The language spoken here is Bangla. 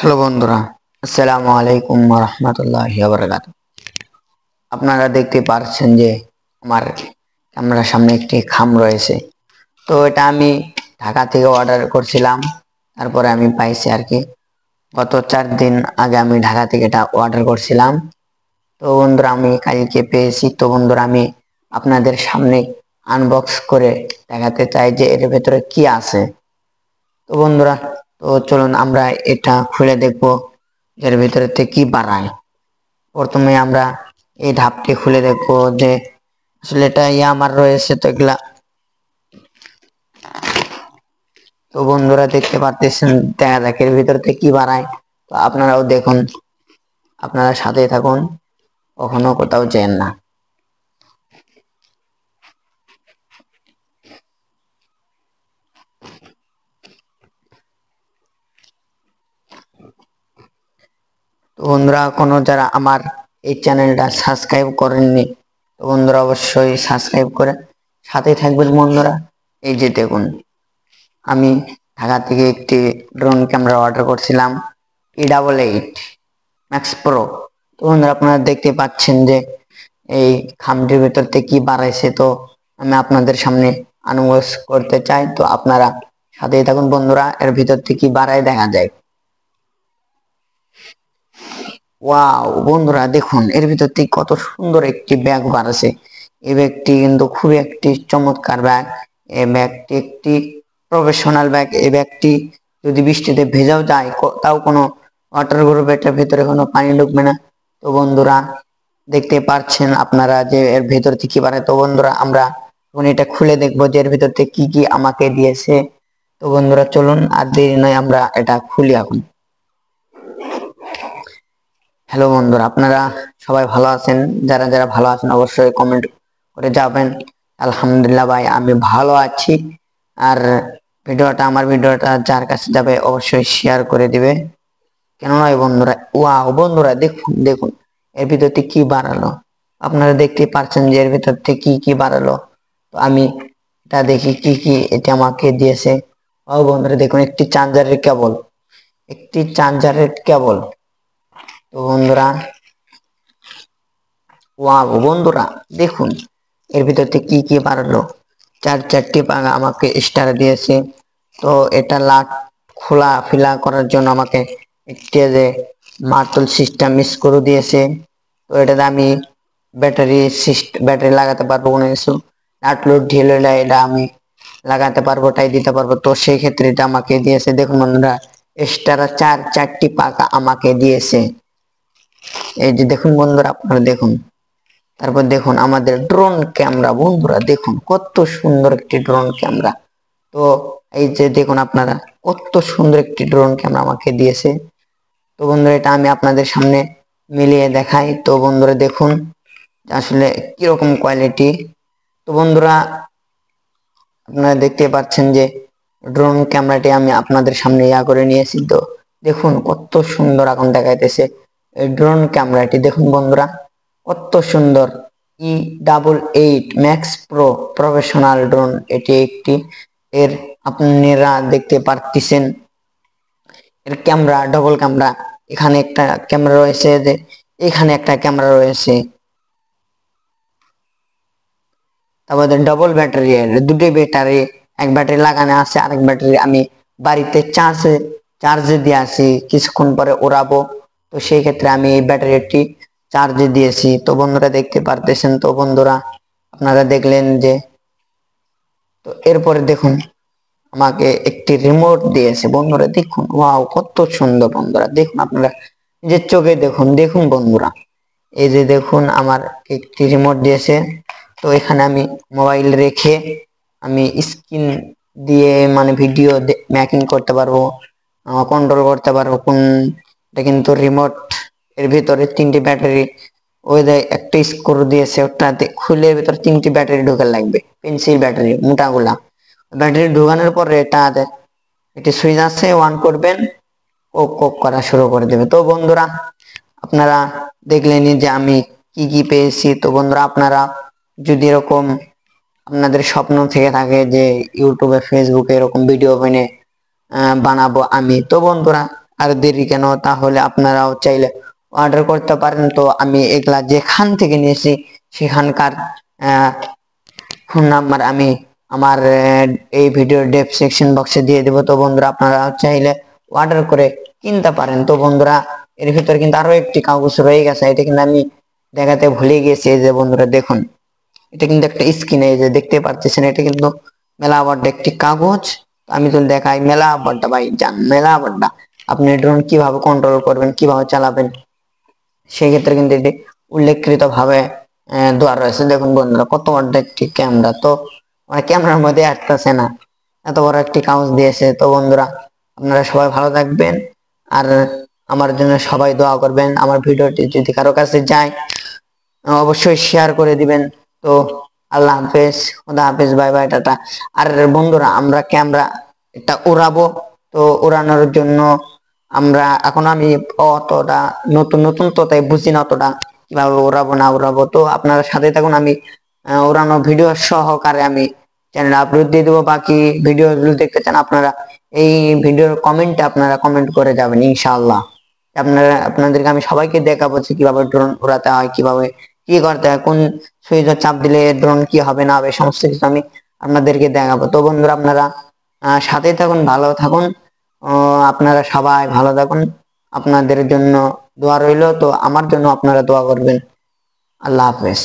হ্যালো বন্ধুরা, আসসালামু আলাইকুম রহমতুল্লাহি ওয়া বারাকাতুহু। আপনারা দেখতে পাচ্ছেন যে আমার ক্যামেরার সামনে একটি খাম রয়েছে। তো এটা আমি ঢাকা থেকে অর্ডার করছিলাম, তারপরে আমি পাইছি আর কি। গত 4 দিন আগে আমি ঢাকা থেকে এটা অর্ডার করছিলাম। তো বন্ধুরা আমি কালকে পেয়েছি। তো বন্ধুরা আমি আপনাদের সামনে আনবক্স করে দেখাতে চাই যে এর ভেতরে কি আছে। তো বন্ধুরা, তো চলুন আমরা এটা খুলে দেখবো এর ভিতরে কি বানায়। প্রথমে আমরা এই ঢাপটি খুলে দেখবো যে আসলে এটা আমার রয়েছে। তো এগুলা, তো বন্ধুরা দেখতে পারতেছেন, দেখা যাক এর ভিতরে কি বানায়। তো আপনারাও দেখুন, আপনারা সাথে থাকুন, কখনো কোথাও যেন না। তো বন্ধুরা, কোনো যারা আমার এই চ্যানেলটা সাবস্ক্রাইব করেননি, তো বন্ধুরা অবশ্যই সাবস্ক্রাইব করে সাথে থাকবেন বন্ধুরা। এই যে দেখুন, আমি ঢাকা থেকে একটি ড্রোন ক্যামেরা অর্ডার করছিলাম, E88 ম্যাক্স প্রো। তো বন্ধুরা আপনারা দেখতে পাচ্ছেন যে এই খামটির ভেতর থেকে কি বাড়াইছে। তো আমি আপনাদের সামনে আনবক্স করতে চাই, তো আপনারা সাথেই থাকুন বন্ধুরা, এর ভিতর থেকে কি বাড়ায় দেখা যায়। ওয়াও বন্ধুরা দেখুন, এর ভিতর থেকে কত সুন্দর একটি ব্যাগ বার আছে। এই ব্যাগটি কিন্তু খুবই একটি চমৎকার ব্যাগ। এই ব্যাগটি একটি প্রফেশনাল ব্যাগ। এই ব্যাগটি যদি বৃষ্টিতে ভেজাও যায়, তাও কোনো ওয়াটার গ্রুপ এটার ভিতরে কোনো পানি ঢুকবে না। তো বন্ধুরা দেখতে পাচ্ছেন আপনারা যে এর ভেতর থেকে কি বানায়। তো বন্ধুরা আমরা এখন এটা খুলে দেখবো যে এর ভিতর থেকে কি কি আমাকে দিয়েছে। তো বন্ধুরা চলুন, আর দেরি নয়, আমরা এটা খুলি এখন। হ্যালো বন্ধুরা, আপনারা সবাই ভালো আছেন? যারা যারা ভালো আছেন অবশ্যই কমেন্ট করে যাবেন। আলহামদুলিল্লাহ ভাই, আমি ভালো আছি। আর আমার ভিডিওটা যার কাছে যাবে অবশ্যই শেয়ার করে দিবে, কেন নয় বন্ধুরা। ওয়াও বন্ধুরা দেখুন দেখুন, এর ভিতর থেকে কি বাড়ালো। আপনারা দেখতে পাচ্ছেন যে এর ভিতর থেকে কি কি বাড়ালো। তো আমি এটা দেখি কি কি এটা আমাকে দিয়েছে। ও বন্ধুরা দেখুন, একটি চার্জারের কেবল। তো বন্ধুরা, ওয়াও বন্ধুরা দেখুন, এর ভিতর থেকে কি কি বাড়লো। চারটি পাখা আমাকে স্টার দিয়েছে। তো এটা লাট খোলা ফিলা করার জন্য আমাকে একটি যে মার্তল সিস্টেম স্ক্রু দিয়েছে। তো এটাতে আমি ব্যাটারি লাগাতে পারবো, কোনো কিছু নাট লোড ঢিলে এটা আমি লাগাতে পারবো, টাই দিতে পারবো। তো সেই ক্ষেত্রে এটা আমাকে দিয়েছে। দেখুন বন্ধুরা, এক্সট্রা চারটি পাখা আমাকে দিয়েছে। এই যে দেখুন বন্ধুরা, আপনারা দেখুন। তারপর দেখুন আমাদের ড্রোন ক্যামেরা। বন্ধুরা দেখুন কত সুন্দর একটি ড্রোন ক্যামেরা। তো এই যে দেখুন আপনারা, কত সুন্দর একটি ড্রোন ক্যামেরা আমাকে দিয়েছে। তো বন্ধুরা এটা আমি আপনাদের সামনে মিলিয়ে দেখাই। তো বন্ধুরা দেখুন আসলে কিরকম কোয়ালিটি। তো বন্ধুরা আপনারা দেখতে পাচ্ছেন যে ড্রোন ক্যামেরাটি আমি আপনাদের সামনে করে নিয়েছি। তো দেখুন কত সুন্দর এখন দেখাইতেছে এই ড্রোন ক্যামেরাটি। দেখুন বন্ধুরা কত সুন্দর। E88 max pro professional drone, এটি একটি। এর আপনারা দেখতে পারতেছেন এর ক্যামেরা ডবল ক্যামেরা। এখানে একটা ক্যামেরা রয়েছে, যে এখানে একটা ক্যামেরা রয়েছে। তারপরে ডবল ব্যাটারি, এর দুটি ব্যাটারি, এক ব্যাটারি লাগানো আছে, আরেক ব্যাটারি আমি বাড়িতে চার্জে দিয়ে আসি, কিছুক্ষণ পরে ওড়াবো। তো সেই ক্ষেত্রে আমি এই ব্যাটারিটি চার্জে দিয়েছি। তো বন্ধুরা দেখতে পারতেছেন। তো বন্ধুরা আপনারা দেখলেন যে, তো এরপরে দেখুন আমাকে একটি রিমোট দিয়েছে। বন্ধুরা দেখুন, ওয়াও কত সুন্দর। বন্ধুরা দেখুন, আপনারা নিজের চোখে দেখুন। দেখুন বন্ধুরা, এই যে দেখুন আমার একটি রিমোট দিয়েছে। তো এখানে আমি মোবাইল রেখে আমি স্ক্রিন দিয়ে মানে ভিডিও মেকিং করতে পারবো, কন্ট্রোল করতে পারবো কোন। এটা কিন্তু রিমোট। এর ভিতরে 3টি ব্যাটারি, ওই যে একটা স্ক্রু দিয়েছে, ওটাতে খুলে এর ভিতরে 3টি ব্যাটারি ঢোকা লাগবে, পেন্সিল ব্যাটারি মোটাগুলা। ব্যাটারি ঢোকানোর পরে এটা একটি সুইচ আছে, অন করবেন, কোক কোক করা শুরু করে দেবে। তো বন্ধুরা আপনারা দেখলেনই যে আমি কি কি পেয়েছি। তো বন্ধুরা আপনারা যদি এরকম আপনাদের স্বপ্ন থেকে থাকে যে ইউটিউবে ফেসবুকে এরকম ভিডিও বানিয়ে বানাবো আমি, তো বন্ধুরা আর দেরি কেন? তাহলে আপনারাও চাইলে অর্ডার করতে পারেন। তো আমি এগুলা যেখান থেকে নিয়েছি সেখানকার ফোন নাম্বার আমি আমার এই ভিডিওর ডেসক্রিপশন বক্সে দিয়ে দেবো। তো বন্ধুরা আপনারা চাইলে অর্ডার করে কিনতে পারেন। তো বন্ধুরা এর ভিতরে কিন্তু আরো একটি কাগজ রয়ে গেছে, এটা কিন্তু আমি দেখাতে ভুলে গেছি। এই যে বন্ধুরা দেখুন, এটা কিন্তু একটা স্ক্রিনে যে দেখতে পাচ্ছেন, এটা কিন্তু মেলা আবারটা একটি কাগজ। আমি তো দেখাই মেলা আবারটা ভাই জান, মেলা আবারটা আপনি ড্রোন কিভাবে কন্ট্রোল করবেন, কিভাবে চালাবেন, সেই ক্ষেত্রে কিন্তু এটি উল্লেখকৃত ভাবে দেওয়া রয়েছে। দেখুন বন্ধুরা কত বড় একটি ক্যামেরা, তো মানে ক্যামেরার মধ্যে আসতেছে না, এত বড় একটি কাগজ দিয়েছে। তো বন্ধুরা আপনারা সবাই ভালো থাকবেন, আর আমার জন্য সবাই দোয়া করবেন। আমার ভিডিওটি যদি কারো কাছে যায় অবশ্যই শেয়ার করে দিবেন। তো আল্লাহ হাফেজ, খুদা হাফেজ, বাই বাই, টাটা। আর বন্ধুরা আমরা ক্যামেরা এটা উড়াবো, তো উড়ানোর জন্য আমরা এখন আমি অতটা নতুন নতুন তো তাই বুঝি না অতটা কিভাবে উড়াবো না উড়াবো। তো আপনারা সাথে থাকুন, আমি উড়ানো ভিডিও সহকারে আমি চ্যানেলে আপলোড দিয়ে দেবো। বাকি ভিডিও গুলো দেখতে চান আপনারা এই ভিডিওর কমেন্টে আপনারা কমেন্ট করে যাবেন ইনশাআল্লাহ। আপনাদেরকে আমি সবাইকে দেখাবো যে কিভাবে ড্রোন উড়াতে হয়, কিভাবে কি করতে হয়, কোন সুইচে চাপ দিলে ড্রোন কি হবে না হবে, সমস্ত কিছু আমি আপনাদেরকে দেখাবো। তো বন্ধুরা আপনারা সাথেই থাকুন, ভালো থাকুন, আপনারা সবাই ভালো থাকুন। আপনাদের জন্য দোয়া রইলো, তো আমার জন্য আপনারা দোয়া করবেন। আল্লাহ হাফেজ।